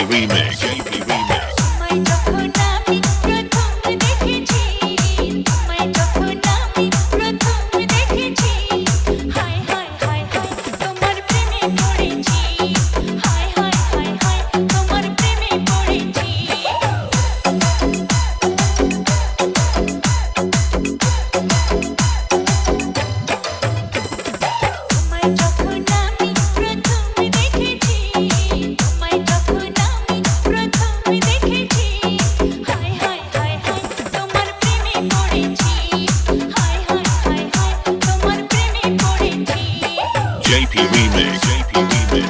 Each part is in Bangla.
Remix. JP Remix. তোমায় যখন আমি প্রথম দেখেছি, তোমায় যখন আমি প্রথম দেখেছি, হায় হায় হায় হায় তোমার প্রেমে পড়েছি, হায় হায় হায় হায় তোমার প্রেমে পড়েছি। তোমায় যখন আমি প্রথম দেখেছি, তোমায় যখন আমি প্রথম দেখেছি, হায় হায় হায় হায় তোমার প্রেমে পড়েছি, হায় হায় হায় হায় তোমার প্রেমে পড়েছি। JP Remix. JP Remix.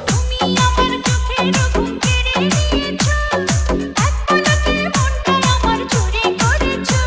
তুমি আমার চোখের ঘুম কেড়ে নিয়েছো, এক পলকে মনটা আমার চুরি করেছো।